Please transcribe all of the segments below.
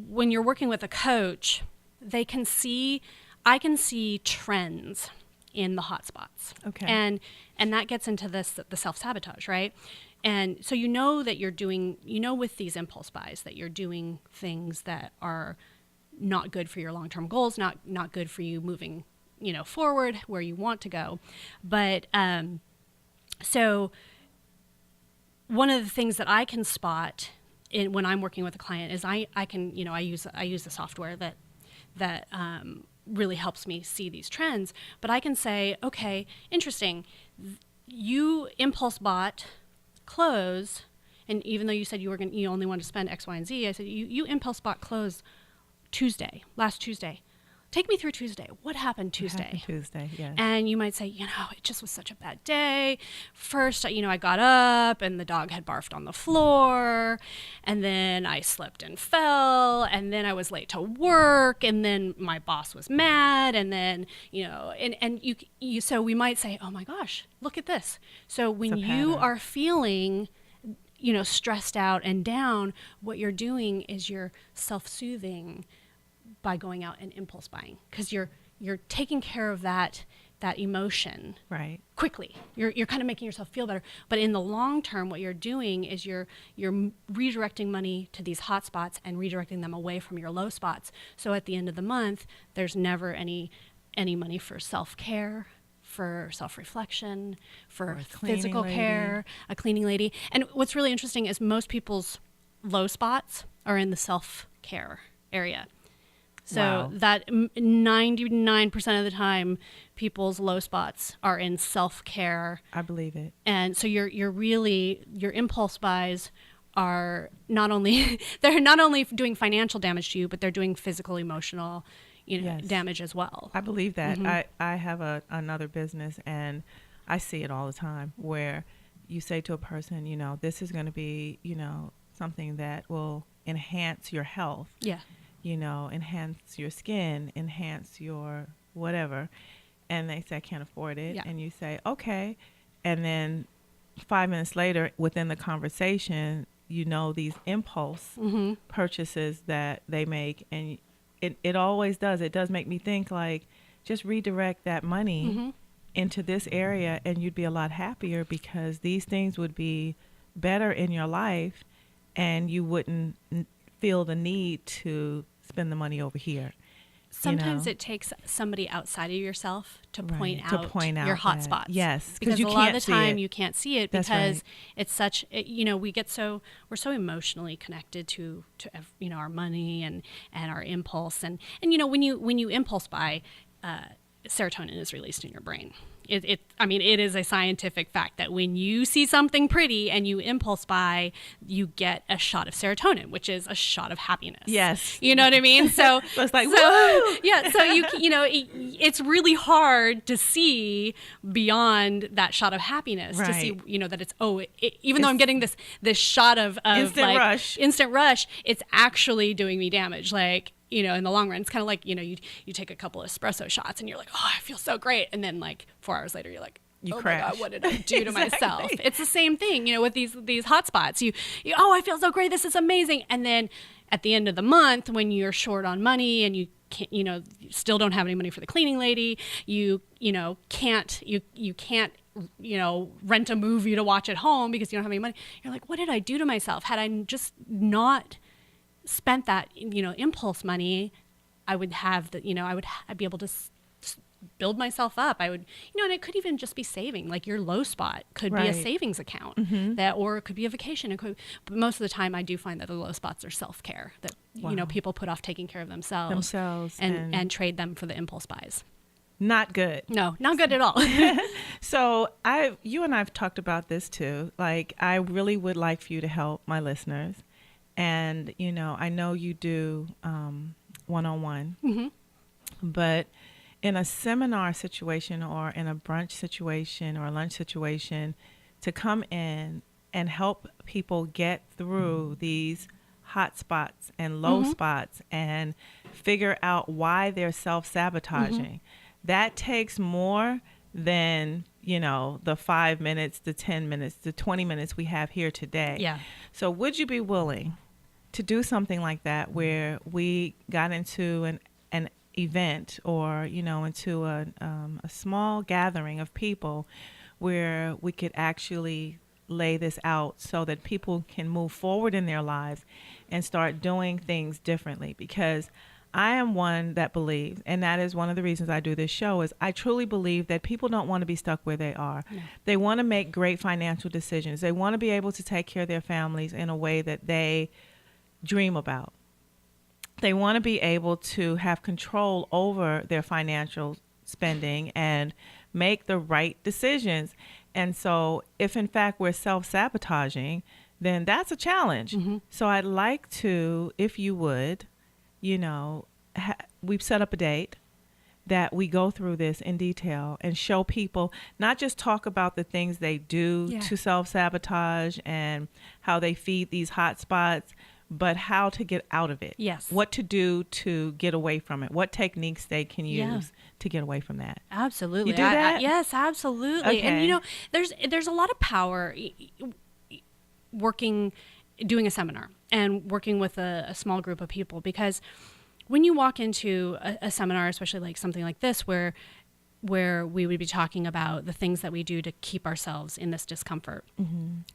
when you're working with a coach, I can see trends in the hot spots. Okay. And that gets into the self-sabotage, right? And so that you're doing, with these impulse buys, that you're doing things that are not good for your long-term goals, not good for you moving, forward where you want to go. But so one of the things that I can spot when I'm working with a client is I can, I use the software that really helps me see these trends. But I can say, okay, interesting. You impulse bought clothes, and even though you said you only wanted to spend X, Y, and Z, I said you impulse bought clothes last Tuesday. Take me through Tuesday. What happened Tuesday? Yes. And you might say, it just was such a bad day. First, I got up and the dog had barfed on the floor, and then I slipped and fell, and then I was late to work, and then my boss was mad, and then, so we might say, oh my gosh, look at this. So when you are feeling stressed out and down, what you're doing is you're self-soothing by going out and impulse buying, because you're taking care of that emotion right quickly. You're kind of making yourself feel better. But in the long term, what you're doing is you're redirecting money to these hot spots and redirecting them away from your low spots. So at the end of the month, there's never any money for self-care, for self-reflection, for physical care, a cleaning lady. And what's really interesting is most people's low spots are in the self-care area. So that 99% of the time, people's low spots are in self-care. I believe it. And so your impulse buys are not only they're not only doing financial damage to you, but they're doing physical, emotional, damage as well. I believe that. Mm-hmm. I have another business, and I see it all the time, where you say to a person, this is going to be, something that will enhance your health. Yeah. Enhance your skin, enhance your whatever. And they say, I can't afford it. Yeah. And you say, okay. And then 5 minutes later, within the conversation, these impulse mm-hmm. purchases that they make. And it always does. It does make me think, like, just redirect that money mm-hmm. into this area, and you'd be a lot happier, because these things would be better in your life, and you wouldn't feel the need to spend the money over here. Sometimes it takes somebody outside of yourself to point out your hot spots. Yes, because you a lot can't of the time you can't see it, That's because right. it's such. We're so emotionally connected to our money and our impulse, and when you impulse buy, serotonin is released in your brain. It is a scientific fact that when you see something pretty and you impulse buy, you get a shot of serotonin, which is a shot of happiness. Yes. You know what I mean? So it's like, woo! Yeah. So it's really hard to see beyond that shot of happiness, right. to see, that it's, even though I'm getting this shot of instant rush, it's actually doing me damage. Like, in the long run, it's kind of like, you take a couple of espresso shots and you're like, oh, I feel so great. And then like 4 hours later, you're like, you oh crash. my God, what did I do to Exactly. myself? It's the same thing, with these hot spots. You, I feel so great. This is amazing. And then at the end of the month, when you're short on money and you can't, you still don't have any money for the cleaning lady, you can't rent a movie to watch at home because you don't have any money. You're like, what did I do to myself? Had I just not spent that, impulse money, I would have I'd be able to build myself up. I would, and it could even just be saving. Like your low spot could be a savings account, mm-hmm. or it could be a vacation. But most of the time I do find that the low spots are self-care, that, people put off taking care of themselves and trade them for the impulse buys. Not good. No, not good at all. So you and I've talked about this too. Like, I really would like for you to help my listeners. And, I know you do one-on-one, mm-hmm. but in a seminar situation or in a brunch situation or a lunch situation, to come in and help people get through these hot spots and low mm-hmm. spots and figure out why they're self-sabotaging. Mm-hmm. That takes more than, the 5 minutes, the 10 minutes, the 20 minutes we have here today. Yeah. So would you be willing to do something like that, where we got into an event, or into a small gathering of people, where we could actually lay this out so that people can move forward in their lives and start doing things differently. Because I am one that believes, and that is one of the reasons I do this show, is I truly believe that people don't want to be stuck where they are. No. They want to make great financial decisions. They want to be able to take care of their families in a way that they dream about. They want to be able to have control over their financial spending and make the right decisions. And so if in fact we're self-sabotaging, then that's a challenge. Mm-hmm. So I'd like to, if you would, we've set up a date that we go through this in detail and show people, not just talk about the things they do to self-sabotage and how they feed these hot spots, but how to get out of it. Yes. What to do to get away from it. What techniques they can use to get away from that. Absolutely. You do that? Yes, absolutely. Okay. And there's a lot of power doing a seminar and working with a small group of people, because when you walk into a seminar, especially like something like this, where we would be talking about the things that we do to keep ourselves in this discomfort,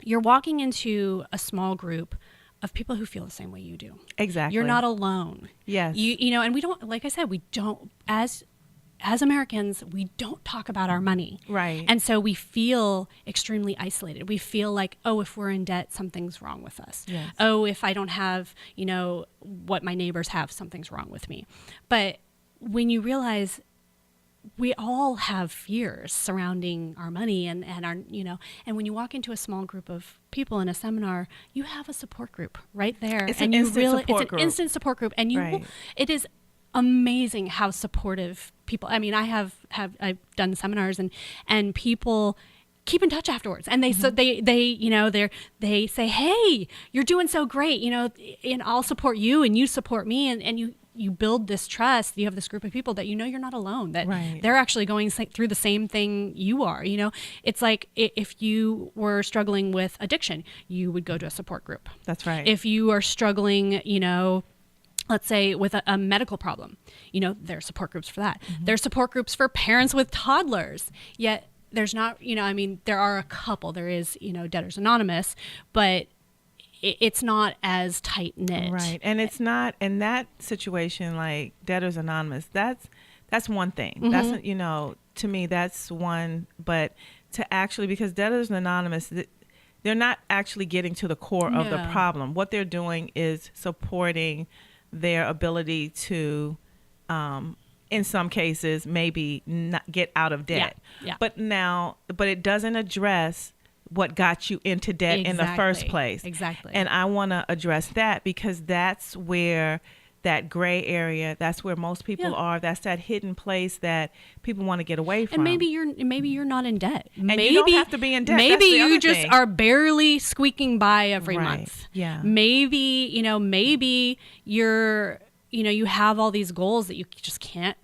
you're walking into a small group of people who feel the same way you do. Exactly. You're not alone. Yes. And we don't, like I said, we don't, as Americans, we don't talk about our money. Right. And so we feel extremely isolated. We feel like, oh, if we're in debt, something's wrong with us. Yes. Oh, if I don't have, what my neighbors have, something's wrong with me. But when you realize we all have fears surrounding our money and our, and when you walk into a small group of people in a seminar, you have a support group right there. It's an instant support group. And it is amazing how supportive people, I've done seminars and people keep in touch afterwards, and they say, hey, you're doing so great, and I'll support you and you support me, and you build this trust. You have this group of people that you're not alone, that they're actually going through the same thing you are. It's like if you were struggling with addiction, you would go to a support group. That's right. If you are struggling, let's say with a medical problem, there are support groups for that. Mm-hmm. There are support groups for parents with toddlers, yet there's not, there are a couple. There is, Debtors Anonymous, but it's not as tight knit. Right. And it's not in that situation, like Debtors Anonymous, that's one thing. Mm-hmm. That's, to me, that's one, but to actually, because Debtors Anonymous, they're not actually getting to the core of the problem. What they're doing is supporting their ability to, in some cases, maybe not get out of debt. Yeah. But it doesn't address what got you into debt in the first place. Exactly. And I want to address that, because that's where that gray area, that's where most people are. That's that hidden place that people want to get away from. And maybe you're not in debt. And you don't have to be in debt. Maybe you just are barely squeaking by every month. Yeah. Maybe, maybe you're, you have all these goals that you just can't,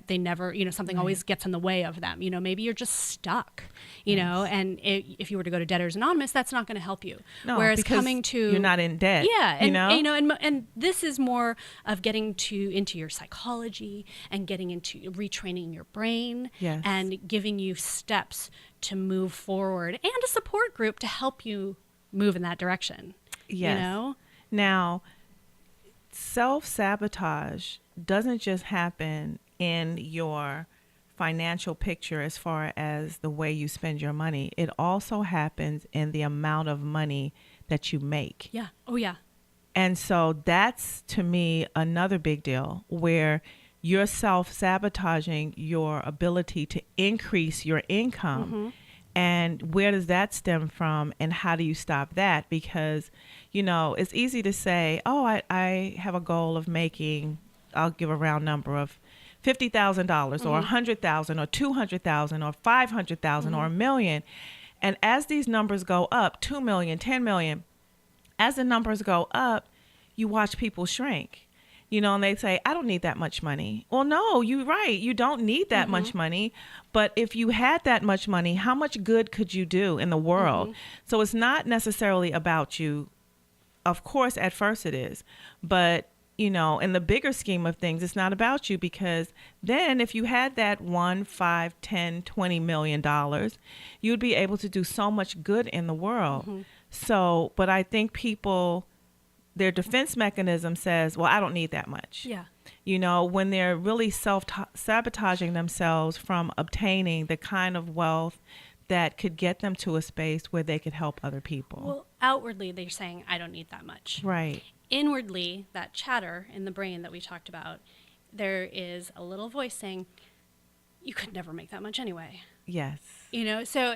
they never, something always gets in the way of them. Maybe you're just stuck, and if you were to go to Debtors Anonymous, that's not going to help you. No, whereas because coming to, you're not in debt. Yeah. And this is more of getting into your psychology and getting into retraining your brain and giving you steps to move forward, and a support group to help you move in that direction. Yes. Now, self-sabotage doesn't just happen in your financial picture as far as the way you spend your money. It also happens in the amount of money that you make. Yeah. Oh, yeah. And so that's, to me, another big deal, where you're self-sabotaging your ability to increase your income. Mm-hmm. And where does that stem from, and how do you stop that? Because, it's easy to say, oh, I have a goal of making, I'll give a round number of $50,000 or $100,000 or $200,000 or $500,000 or $1 million. And as these numbers go up, 2 million, 10 million, as the numbers go up, you watch people shrink. And they say, I don't need that much money. Well, no, you're right. You don't need that much money. But if you had that much money, how much good could you do in the world? So it's not necessarily about you of course, at first it is. But, you know, in the bigger scheme of things, it's not about you, because then if you had that 1, 5, 10, $20 million, you'd be able to do so much good in the world. Mm-hmm. So, but I think people, their defense mechanism says, well, I don't need that much. Yeah. You know, when they're really self-sabotaging themselves from obtaining the kind of wealth that could get them to a space where they could help other people. Well, outwardly, they're saying, I don't need that much. Right. Inwardly, that chatter in the brain that we talked about, there is a little voice saying, you could never make that much anyway. Yes. You know, so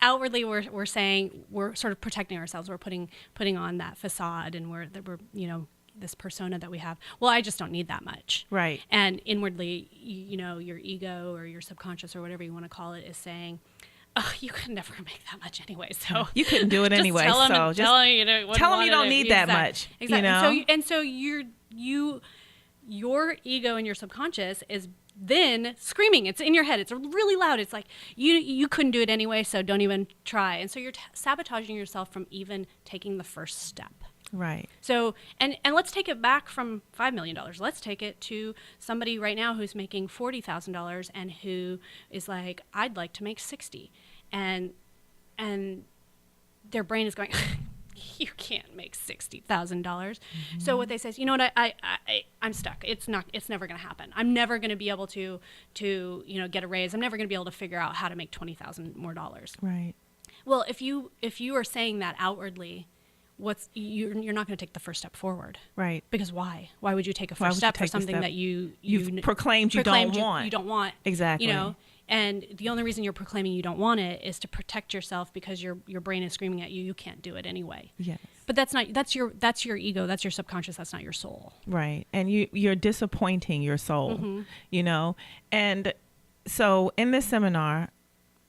outwardly we're saying, we're sort of protecting ourselves. We're putting on that facade, and we're you know, this persona that we have. Well, I just don't need that much. Right. And inwardly, you know, your ego or your subconscious or whatever you want to call it is saying, oh, you could never make that much anyway. So you couldn't do it anyway. Tell them, so just tell them you don't need that much. Exactly. You know? And so your ego and your subconscious is then screaming. It's in your head. It's really loud. It's like, you couldn't do it anyway, so don't even try. And so you're sabotaging yourself from even taking the first step. Right. So, and let's take it back from $5 million. Let's take it to somebody right now who's making $40,000 and who is like, I'd like to make 60. And their brain is going, you can't make $60,000. Mm-hmm. So what they say is, you know what, I'm stuck. It's never going to happen. I'm never going to be able to, you know, get a raise. I'm never going to be able to figure out how to make $20,000 more. Right. Well, if you are saying that outwardly, you're not going to take the first step forward. Right. Because why? Why would you take a first step for something that you've proclaimed you don't want? You don't want. Exactly. You know, and the only reason you're proclaiming you don't want it is to protect yourself, because your brain is screaming at you, you can't do it anyway. Yes. But that's your ego, that's your subconscious, that's not your soul. Right. And you're disappointing your soul, mm-hmm. you know. And so in this seminar,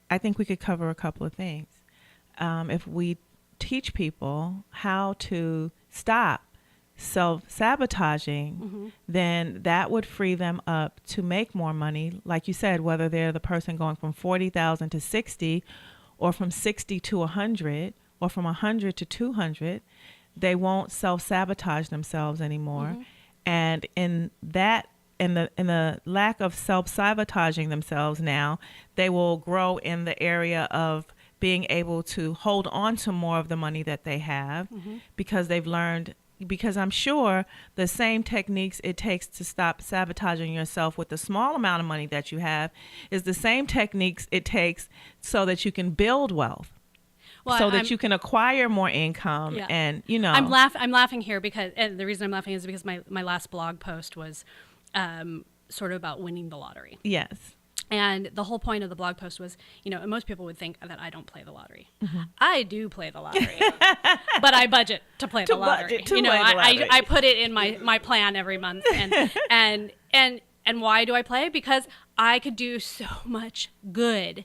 I think we could cover a couple of things. If we teach people how to stop self-sabotaging, mm-hmm. then that would free them up to make more money. Like you said, whether they're the person going from 40,000 to 60, or from 60 to 100, or from 100 to 200, they won't self-sabotage themselves anymore. Mm-hmm. And in the lack of self-sabotaging themselves now, they will grow in the area of being able to hold on to more of the money that they have, mm-hmm. because they've learned, because I'm sure the same techniques it takes to stop sabotaging yourself with the small amount of money that you have is the same techniques it takes so that you can build wealth. Well, so that you can acquire more income. Yeah. And, you know. I'm laughing here because, and the reason I'm laughing is because my last blog post was sort of about winning the lottery. Yes. And the whole point of the blog post was, you know, and most people would think that I don't play the lottery. Mm-hmm. I do play the lottery, but I budget to play the lottery. You know, I put it in my plan every month, and why do I play? Because I could do so much good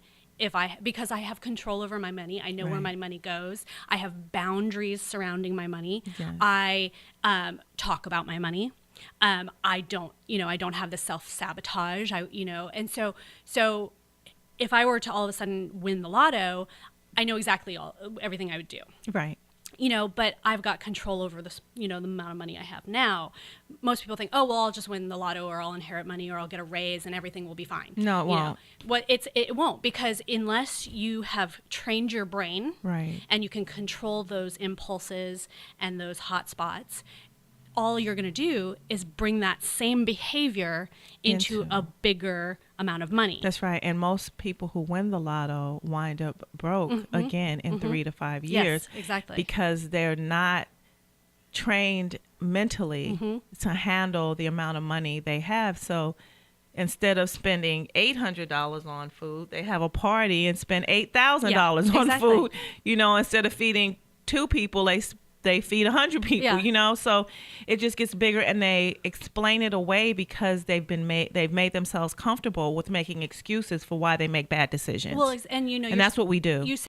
because I have control over my money. I know where my money goes. I have boundaries surrounding my money. Yes. I talk about my money. I don't have the self-sabotage, and so if I were to all of a sudden win the lotto, I know exactly everything I would do. Right. You know, but I've got control over this, you know, the amount of money I have now. Most people think, oh, well, I'll just win the lotto, or I'll inherit money, or I'll get a raise and everything will be fine. No, it won't. It won't, because unless you have trained your brain, right, and you can control those impulses and those hot spots, all you're going to do is bring that same behavior into a bigger amount of money. That's right. And most people who win the lotto wind up broke, mm-hmm. again in mm-hmm. 3 to 5 years. Yes, exactly. Because they're not trained mentally mm-hmm. to handle the amount of money they have. So instead of spending $800 on food, they have a party and spend $8,000 on food. You know, instead of feeding 2 people, they feed 100 people, you know, so it just gets bigger, and they explain it away because they've made themselves comfortable with making excuses for why they make bad decisions. Well, and that's what we do.